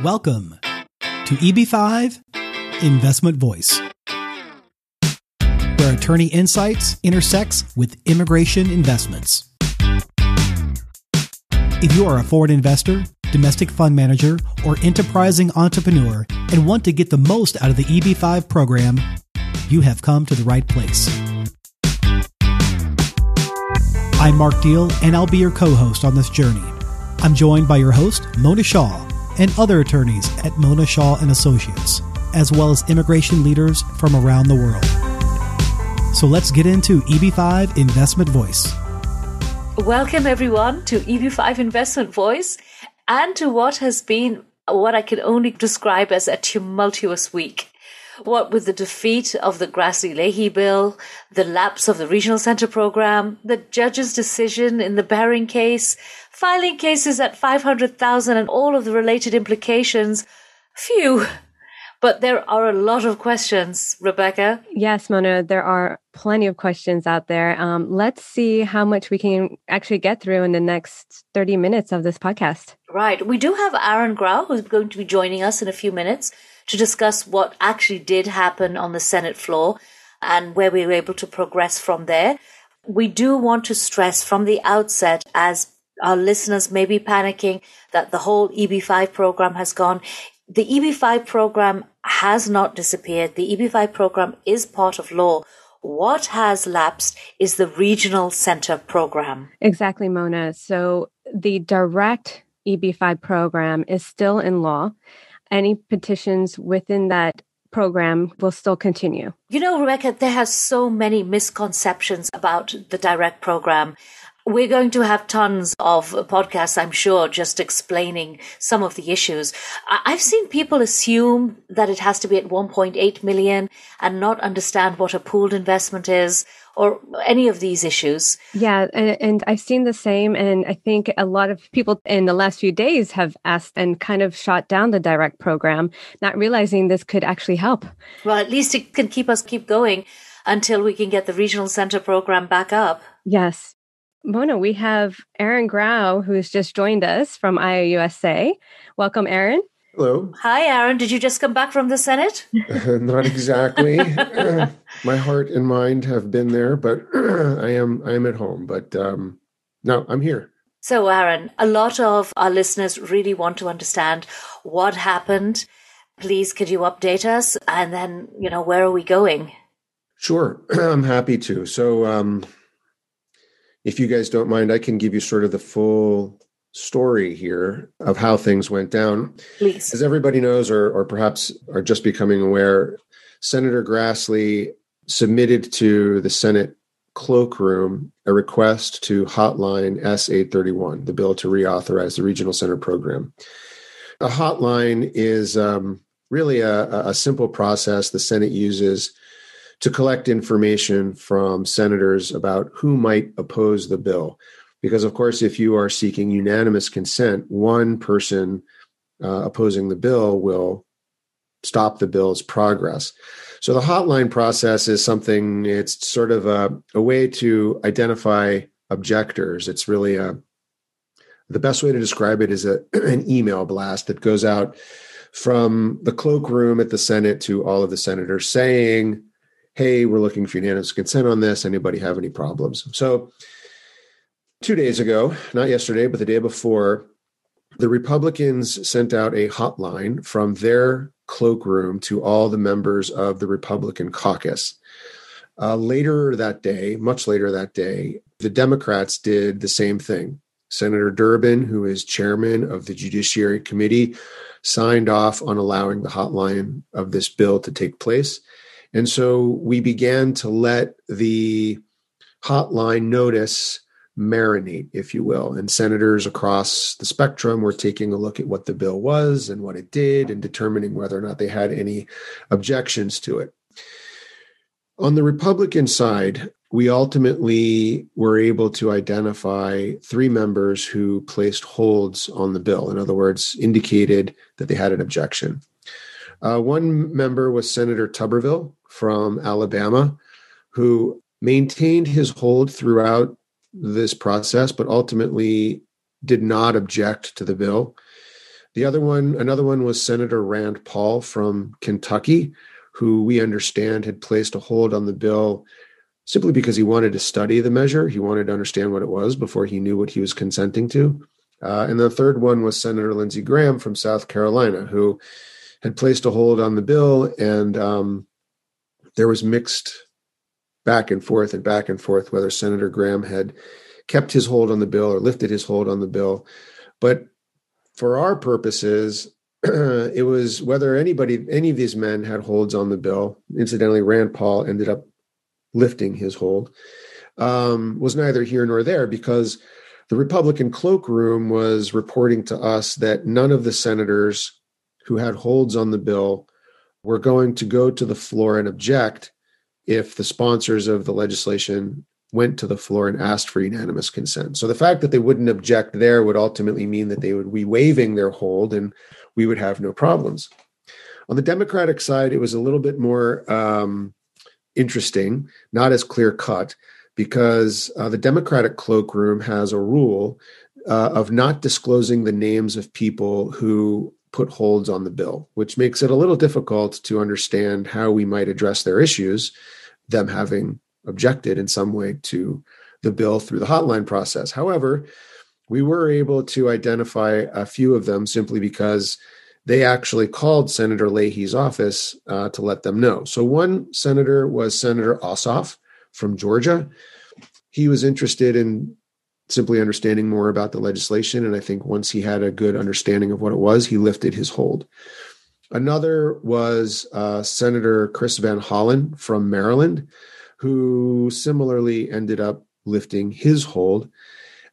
Welcome to EB-5 Investment Voice, where attorney insights intersects with immigration investments. If you are a foreign investor, domestic fund manager, or enterprising entrepreneur and want to get the most out of the EB-5 program, you have come to the right place. I'm Mark Deal, and I'll be your co-host on this journey. I'm joined by your host, Mona Shah, and other attorneys at Mona Shah & Associates, as well as immigration leaders from around the world. So let's get into EB-5 Investment Voice. Welcome everyone to EB-5 Investment Voice and to what has been what I can only describe as a tumultuous week. What with the defeat of the Grassley-Leahy bill, the lapse of the regional centre programme, the judge's decision in the Behring case, filing cases at 500,000 and all of the related implications. Phew! But there are a lot of questions, Rebecca. Yes, Mona, there are plenty of questions out there. Let's see how much we can actually get through in the next 30 minutes of this podcast. Right. We do have Aaron Grau, who's going to be joining us in a few minutes to discuss what actually did happen on the Senate floor and where we were able to progress from there. We do want to stress from the outset, as our listeners may be panicking, that the whole EB-5 program has gone. The EB-5 program has not disappeared. The EB-5 program is part of law. What has lapsed is the regional center program. Exactly, Mona. So the direct EB-5 program is still in law. Any petitions within that program will still continue. You know, Rebecca, there are so many misconceptions about the direct program. We're going to have tons of podcasts, I'm sure, just explaining some of the issues. I've seen people assume that it has to be at 1.8 million and not understand what a pooled investment is or any of these issues. Yeah, and I've seen the same. And I think a lot of people in the last few days have asked and kind of shot down the direct program, not realizing this could actually help. Well, at least it can keep going until we can get the regional center program back up. Yes. Mona, we have Aaron Grau, who's just joined us from IIUSA. Welcome, Aaron. Hello. Hi, Aaron. Did you just come back from the Senate? Not exactly. My heart and mind have been there, but I am at home. But no, I'm here. So, Aaron, a lot of our listeners really want to understand what happened. Please, could you update us? And then, where are we going? Sure. I'm happy to. So, if you guys don't mind, I can give you sort of the full story here of how things went down. Please. As everybody knows, or perhaps are just becoming aware, Senator Grassley submitted to the Senate cloakroom a request to hotline S-831, the bill to reauthorize the regional center program. A hotline is really a simple process the Senate uses to collect information from senators about who might oppose the bill. Because, of course, if you are seeking unanimous consent, one person opposing the bill will stop the bill's progress. So the hotline process is something, it's sort of a way to identify objectors. It's really the best way to describe it is an email blast that goes out from the cloakroom at the Senate to all of the senators saying, hey, we're looking for unanimous consent on this. Anybody have any problems? So 2 days ago, not yesterday, but the day before, the Republicans sent out a hotline from their cloakroom to all the members of the Republican caucus. Later that day, much later that day, the Democrats did the same thing. Senator Durbin, who is chairman of the Judiciary Committee, signed off on allowing the hotline of this bill to take place. And so we began to let the hotline notice marinate, if you will. And senators across the spectrum were taking a look at what the bill was and what it did and determining whether or not they had any objections to it. On the Republican side, we ultimately were able to identify 3 members who placed holds on the bill. In other words, indicated that they had an objection. One member was Senator Tuberville from Alabama, who maintained his hold throughout this process, but ultimately did not object to the bill. Another one was Senator Rand Paul from Kentucky, who we understand had placed a hold on the bill simply because he wanted to study the measure. He wanted to understand what it was before he knew what he was consenting to. And the third one was Senator Lindsey Graham from South Carolina, who had placed a hold on the bill, and there was mixed back and forth whether Senator Graham had kept his hold on the bill or lifted his hold on the bill. But for our purposes, it was whether any of these men had holds on the bill. Incidentally, Rand Paul ended up lifting his hold, was neither here nor there, because the Republican cloakroom was reporting to us that none of the senators who had holds on the bill were going to go to the floor and object if the sponsors of the legislation went to the floor and asked for unanimous consent. So the fact that they wouldn't object there would ultimately mean that they would be waiving their hold and we would have no problems. On the Democratic side, it was a little bit more interesting, not as clear cut, because the Democratic cloakroom has a rule of not disclosing the names of people who put holds on the bill, which makes it a little difficult to understand how we might address their issues, them having objected in some way to the bill through the hotline process. However, we were able to identify a few of them simply because they actually called Senator Leahy's office to let them know. So one senator was Senator Ossoff from Georgia. He was interested in simply understanding more about the legislation, and I think once he had a good understanding of what it was, he lifted his hold. Another was Senator Chris Van Hollen from Maryland, who similarly ended up lifting his hold.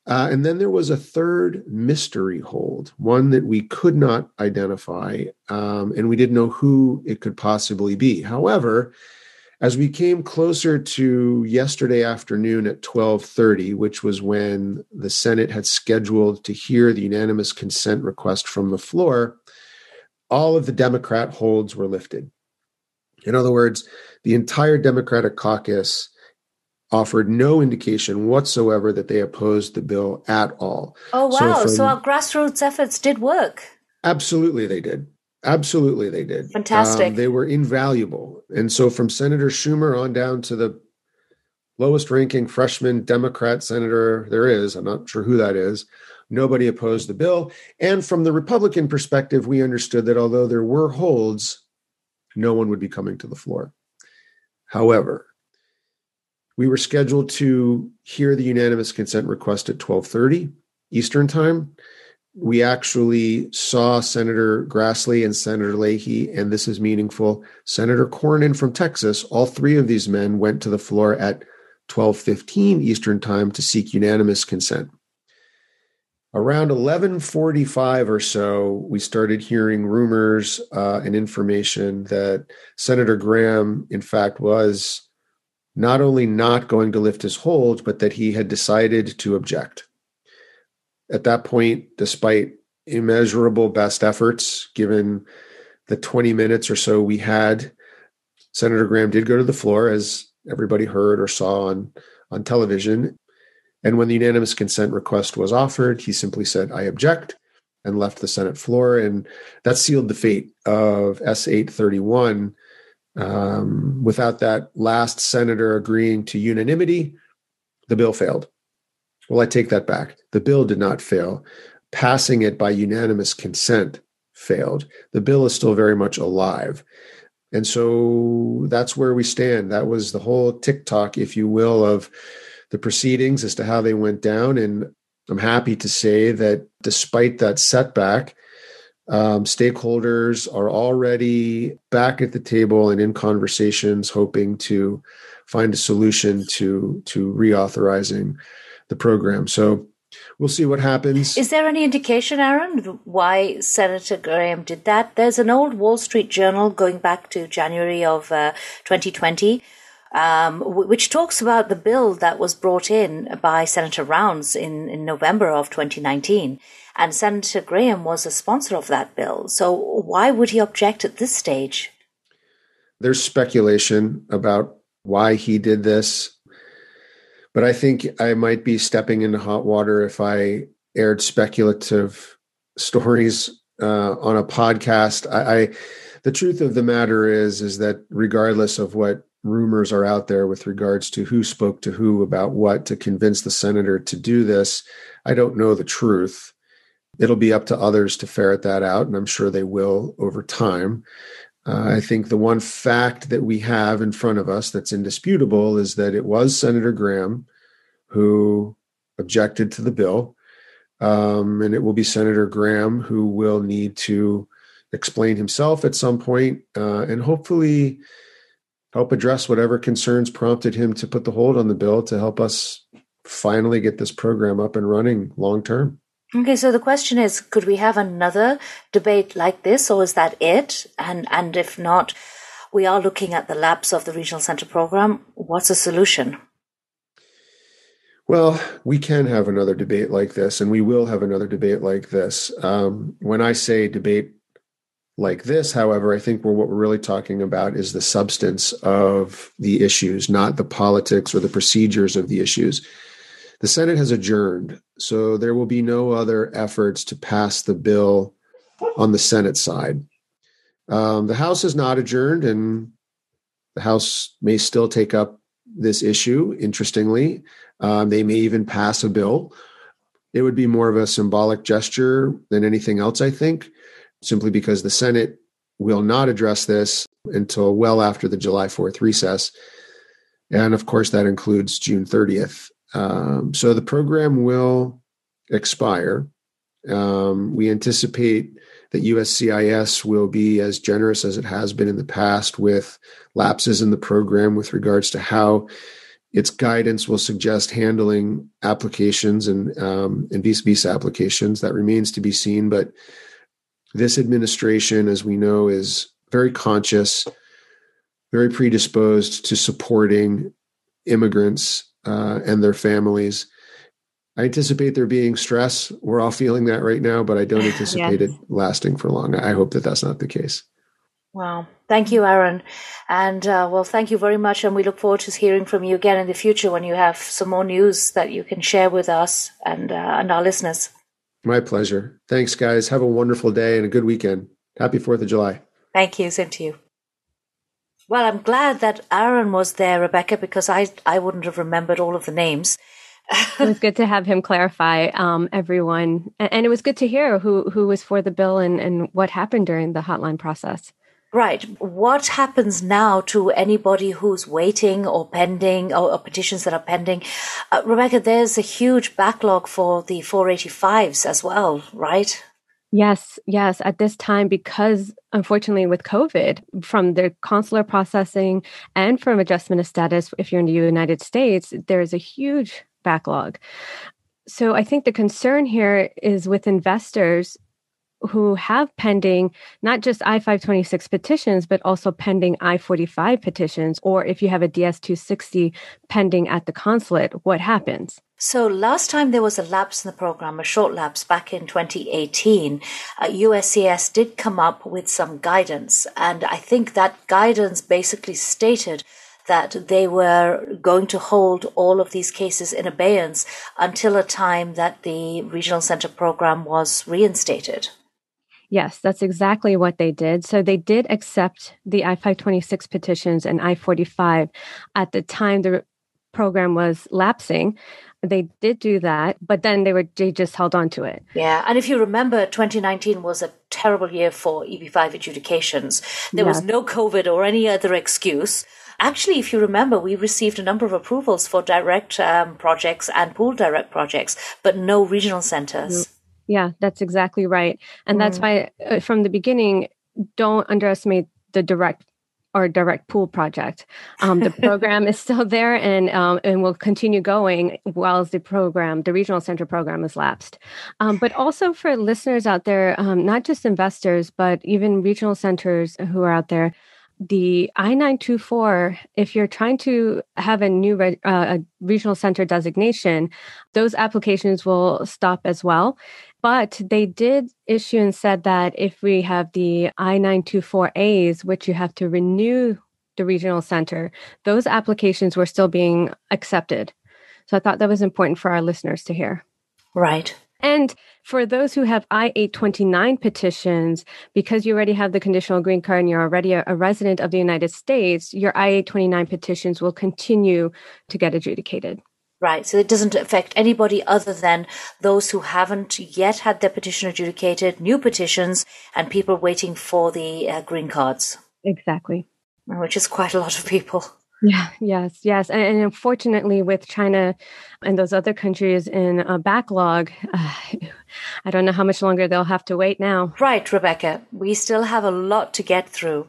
And then there was a third mystery hold, one that we could not identify, and we didn't know who it could possibly be. However, as we came closer to yesterday afternoon at 12:30, which was when the Senate had scheduled to hear the unanimous consent request from the floor, all of the Democrat holds were lifted. In other words, the entire Democratic caucus offered no indication whatsoever that they opposed the bill at all. Oh, wow. So our grassroots efforts did work. Absolutely, they did. Absolutely, they did. Fantastic. They were invaluable. And so from Senator Schumer on down to the lowest ranking freshman Democrat senator there is, I'm not sure who that is, nobody opposed the bill. And from the Republican perspective, we understood that although there were holds, no one would be coming to the floor. However, we were scheduled to hear the unanimous consent request at 12:30 Eastern time. We actually saw Senator Grassley and Senator Leahy, and this is meaningful, Senator Cornyn from Texas. All three of these men went to the floor at 12:15 Eastern time to seek unanimous consent. Around 11:45 or so, we started hearing rumors and information that Senator Graham, in fact, was not only not going to lift his hold, but that he had decided to object. At that point, despite immeasurable best efforts, given the 20 minutes or so we had, Senator Graham did go to the floor, as everybody heard or saw on television. And when the unanimous consent request was offered, he simply said, "I object," and left the Senate floor. And that sealed the fate of S-831. Without that last senator agreeing to unanimity, the bill failed. Well, I take that back. The bill did not fail. Passing it by unanimous consent failed. The bill is still very much alive. And so that's where we stand. That was the whole TikTok, if you will, of the proceedings as to how they went down. And I'm happy to say that despite that setback, stakeholders are already back at the table and in conversations, hoping to find a solution to reauthorizing the program. So we'll see what happens. Is there any indication, Aaron, why Senator Graham did that? There's an old Wall Street Journal going back to January of 2020, which talks about the bill that was brought in by Senator Rounds in November of 2019. And Senator Graham was a sponsor of that bill. So why would he object at this stage? There's speculation about why he did this, but I think I might be stepping into hot water if I aired speculative stories on a podcast. The truth of the matter is that regardless of what rumors are out there with regards to who spoke to who about what to convince the senator to do this, I don't know the truth. It'll be up to others to ferret that out, and I'm sure they will over time. I think the one fact that we have in front of us that's indisputable is that it was Senator Graham who objected to the bill, and it will be Senator Graham who will need to explain himself at some point, and hopefully help address whatever concerns prompted him to put the hold on the bill to help us finally get this program up and running long term. Okay, so the question is, could we have another debate like this, or is that it? And if not, we are looking at the lapse of the regional center program. What's the solution? Well, we can have another debate like this, and we will have another debate like this. When I say debate like this, however, I think what we're really talking about is the substance of the issues, not the politics or the procedures of the issues. The Senate has adjourned, so there will be no other efforts to pass the bill on the Senate side. The House is not adjourned, and the House may still take up this issue, interestingly. They may even pass a bill. It would be more of a symbolic gesture than anything else, I think, simply because the Senate will not address this until well after the July 4th recess. And of course, that includes June 30th. So the program will expire. We anticipate that USCIS will be as generous as it has been in the past with lapses in the program with regards to how its guidance will suggest handling applications and visa applications. That remains to be seen, but this administration, as we know, is very conscious, very predisposed to supporting immigrants and their families. I anticipate there being stress. We're all feeling that right now, but I don't anticipate it lasting for long. I hope that that's not the case. Wow. Thank you, Aaron. And well, thank you very much. And we look forward to hearing from you again in the future when you have some more news that you can share with us and our listeners. My pleasure. Thanks, guys. Have a wonderful day and a good weekend. Happy 4th of July. Thank you. Same to you. Well, I'm glad that Aaron was there, Rebecca, because I wouldn't have remembered all of the names. It was good to have him clarify everyone. And it was good to hear who was for the bill and what happened during the hotline process. Right. What happens now to anybody who's waiting or pending or petitions that are pending? Rebecca, there's a huge backlog for the 485s as well, right? Yes. At this time, because unfortunately with COVID, from the consular processing and from adjustment of status, if you're in the United States, there's a huge backlog. So I think the concern here is with investors who have pending not just I-526 petitions, but also pending I-45 petitions, or if you have a DS-260 pending at the consulate, what happens? So last time there was a lapse in the program, a short lapse back in 2018, USCIS did come up with some guidance. And I think that guidance basically stated that they were going to hold all of these cases in abeyance until a time that the regional center program was reinstated. Yes, that's exactly what they did. So they did accept the I-526 petitions and I-45 at the time the program was lapsing. They did do that, but then they just held on to it. Yeah, and if you remember, 2019 was a terrible year for EB-5 adjudications. There was no COVID or any other excuse. Actually, if you remember, we received a number of approvals for direct projects and pool direct projects, but no regional centers. Yeah, that's exactly right. And that's why from the beginning, don't underestimate the direct pool project. The program is still there and will continue going while the regional center program is lapsed. But also for listeners out there, not just investors, but even regional centers who are out there, the I-924, if you're trying to have a new regional center designation, those applications will stop as well. But they did issue and said that if we have the I-924As, which you have to renew the regional center, those applications were still being accepted. So I thought that was important for our listeners to hear. Right. And for those who have I-829 petitions, because you already have the conditional green card and you're already a resident of the United States, your I-829 petitions will continue to get adjudicated. Right. So it doesn't affect anybody other than those who haven't yet had their petition adjudicated, new petitions, and people waiting for the green cards. Exactly. Which is quite a lot of people. Yeah, yes. And unfortunately, with China and those other countries in a backlog, I don't know how much longer they'll have to wait now. Right, Rebecca. We still have a lot to get through.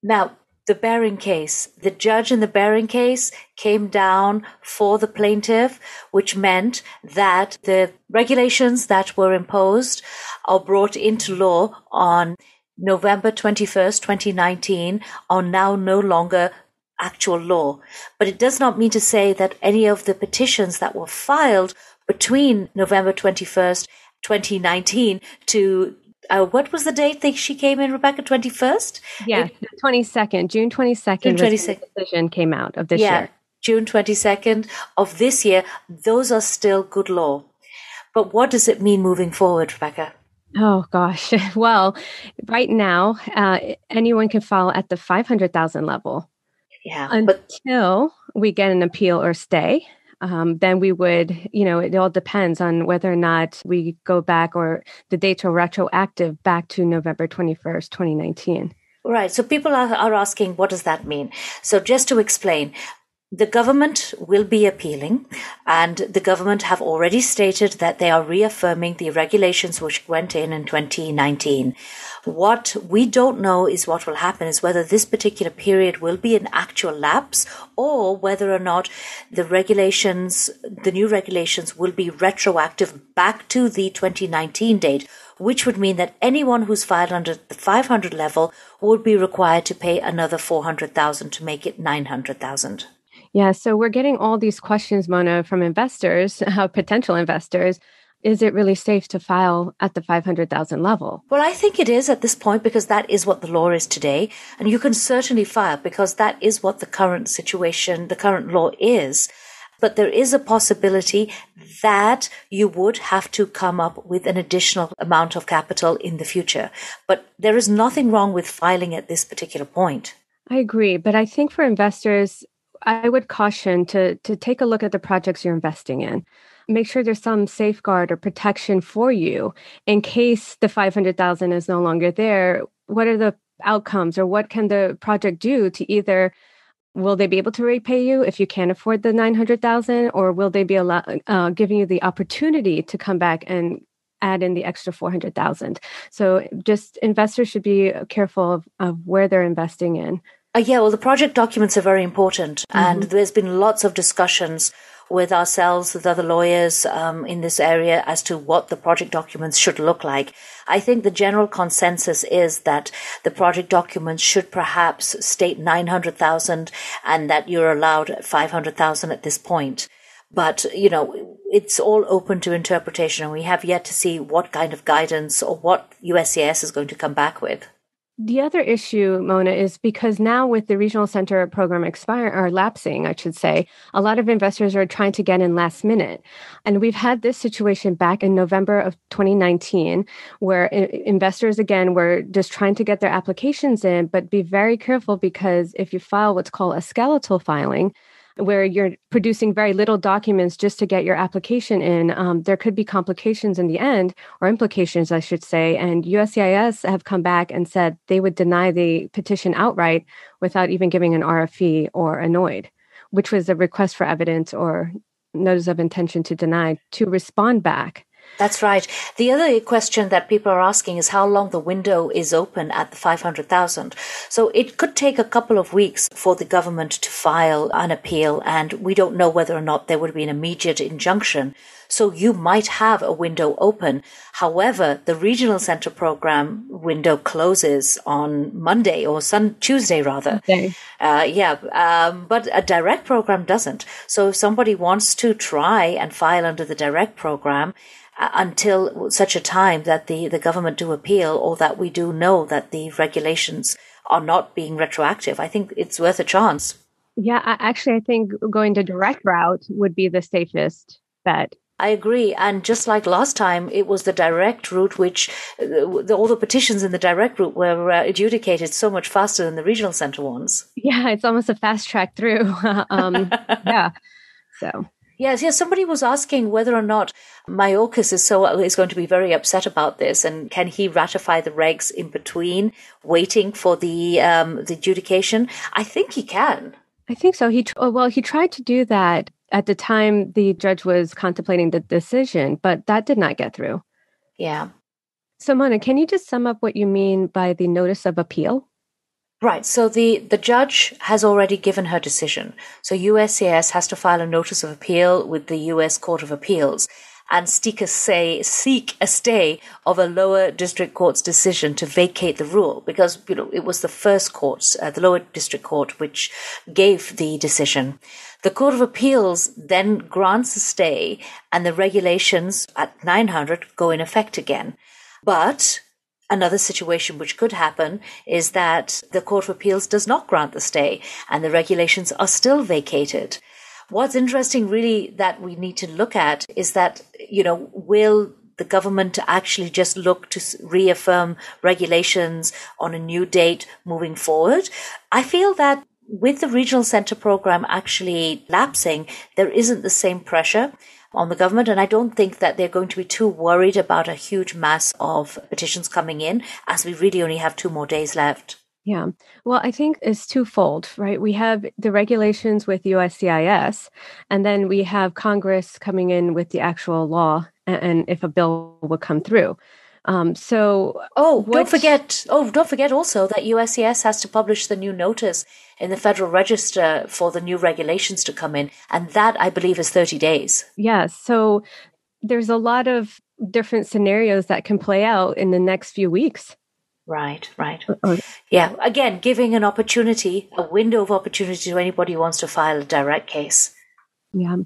Now, the Behring case. The judge in the Behring case came down for the plaintiff, which meant that the regulations that were imposed or brought into law on November 21st, 2019 are now no longer actual law. But it does not mean to say that any of the petitions that were filed between November 21st, 2019 to what was the date that she came in, Rebecca? 21st? Yeah, 22nd, June 22nd. June 22nd. The decision came out of this year. June 22nd of this year. Those are still good law. But what does it mean moving forward, Rebecca? Oh, gosh. Well, right now, anyone can file at the 500,000 level. Yeah. Until we get an appeal or stay. Then we would, it all depends on whether or not we go back or the dates are retroactive back to November 21st, 2019. Right. So people are asking, what does that mean? So just to explain, the government will be appealing, and the government have already stated that they are reaffirming the regulations which went in 2019. What we don't know is what will happen is whether this particular period will be an actual lapse or whether or not the new regulations will be retroactive back to the 2019 date, which would mean that anyone who's filed under the 500 level would be required to pay another 400,000 to make it 900,000. Yeah, so we're getting all these questions, Mona, from investors, potential investors. Is it really safe to file at the 500,000 level? Well, I think it is at this point because that is what the law is today. And you can certainly file because that is what the current situation, the current law is. But there is a possibility that you would have to come up with an additional amount of capital in the future. But there is nothing wrong with filing at this particular point. I agree. But I think for investors, I would caution to take a look at the projects you're investing in. Make sure there's some safeguard or protection for you in case the 500,000 is no longer there. What are the outcomes, or what can the project do to either will they be able to repay you if you can't afford the 900,000, or will they be giving you the opportunity to come back and add in the extra 400,000? So just investors should be careful of where they're investing in. Well, the project documents are very important, and there's been lots of discussions with ourselves, with other lawyers in this area as to what the project documents should look like. I think the general consensus is that the project documents should perhaps state 900,000 and that you're allowed 500,000 at this point. But, it's all open to interpretation, and we have yet to see what kind of guidance or what USCIS is going to come back with. The other issue, Mona, is because now with the regional center program lapsing, I should say, a lot of investors are trying to get in last minute. And we've had this situation back in November of 2019, where investors, again, were just trying to get their applications in, but be very careful because if you file what's called a skeletal filing, where you're producing very little documents just to get your application in, there could be complications in the end, or implications, I should say. And USCIS have come back and said they would deny the petition outright without even giving an RFE or a NOID, which was a request for evidence or notice of intention to deny, to respond back. That's right. The other question that people are asking is how long the window is open at the 500,000. So it could take a couple of weeks for the government to file an appeal, and we don't know whether or not there would be an immediate injunction. So you might have a window open. However, the regional center program window closes on Monday or Tuesday rather. Okay. But a direct program doesn't. So if somebody wants to try and file under the direct program, until such a time that the government do appeal or that we do know that the regulations are not being retroactive, I think it's worth a chance. Yeah, I think going the direct route would be the safest bet. I agree. And just like last time, it was the direct route, which all the petitions in the direct route were adjudicated so much faster than the regional center ones. Yeah, it's almost a fast track through. Yeah. So. Yes. Somebody was asking whether or not Mayorkas is going to be very upset about this, and can he ratify the regs in between, waiting for the adjudication? I think he can. I think so. He tried to do that at the time the judge was contemplating the decision, but that did not get through. Yeah. So, Mona, can you just sum up what you mean by the notice of appeal? Right. So the judge has already given her decision. So USCIS has to file a notice of appeal with the U.S. Court of Appeals and seek a stay of a lower district court's decision to vacate the rule, because, it was the first courts, the lower district court, which gave the decision. The Court of Appeals then grants a stay, and the regulations at 900 go in effect again. But another situation which could happen is that the Court of Appeals does not grant the stay, and the regulations are still vacated. What's interesting really that we need to look at is that, will the government actually just look to reaffirm regulations on a new date moving forward? I feel that with the regional center program actually lapsing, there isn't the same pressure on the government, and I don't think that they're going to be too worried about a huge mass of petitions coming in, as we really only have 2 more days left. Yeah. Well, I think it's twofold, right? We have the regulations with USCIS, and then we have Congress coming in with the actual law, and if a bill will come through. Don't forget also that USCIS has to publish the new notice in the Federal Register for the new regulations to come in, and that, I believe, is 30 days. Yeah. So there's a lot of different scenarios that can play out in the next few weeks. Right. Yeah. Again, giving a window of opportunity to anybody who wants to file a direct case. Yeah.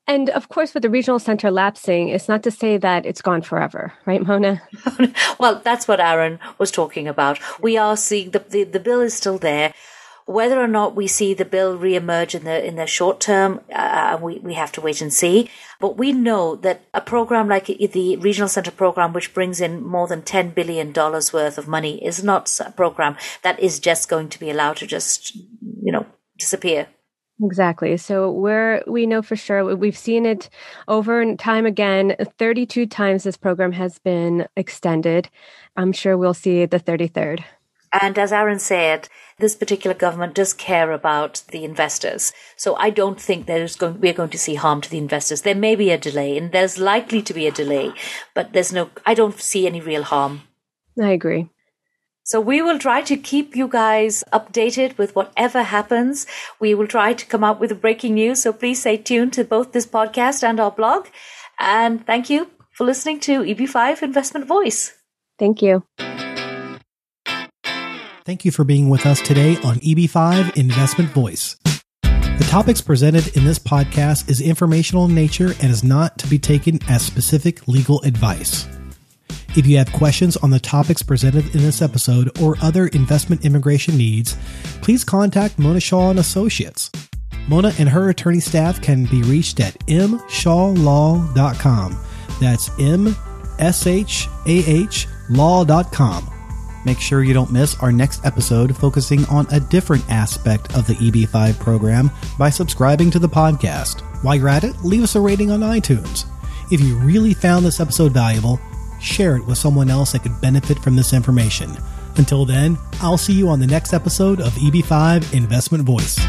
And of course, with the regional center lapsing, it's not to say that it's gone forever, right, Mona? Well, that's what Aaron was talking about. We are seeing the bill is still there. Whether or not we see the bill reemerge in the short term, we have to wait and see. But we know that a program like the Regional Center program, which brings in more than $10 billion worth of money, is not a program that is just going to be allowed to just, disappear. Exactly. So we know for sure, we've seen it over and time again. 32 times this program has been extended. I'm sure we'll see the 33rd. And as Aaron said, this particular government does care about the investors. So I don't think we're going to see harm to the investors. There may be a delay, and there's likely to be a delay, but I don't see any real harm. I agree. So we will try to keep you guys updated with whatever happens. We will try to come up with breaking news. So please stay tuned to both this podcast and our blog. And thank you for listening to EB-5 Investment Voice. Thank you. Thank you for being with us today on EB-5 Investment Voice. The topics presented in this podcast is informational in nature and is not to be taken as specific legal advice. If you have questions on the topics presented in this episode or other investment immigration needs, please contact Mona Shah and Associates. Mona and her attorney staff can be reached at mshawlaw.com. That's MSHAH law.com. Make sure you don't miss our next episode focusing on a different aspect of the EB-5 program by subscribing to the podcast. While you're at it, leave us a rating on iTunes. If you really found this episode valuable, share it with someone else that could benefit from this information. Until then, I'll see you on the next episode of EB-5 Investment Voice.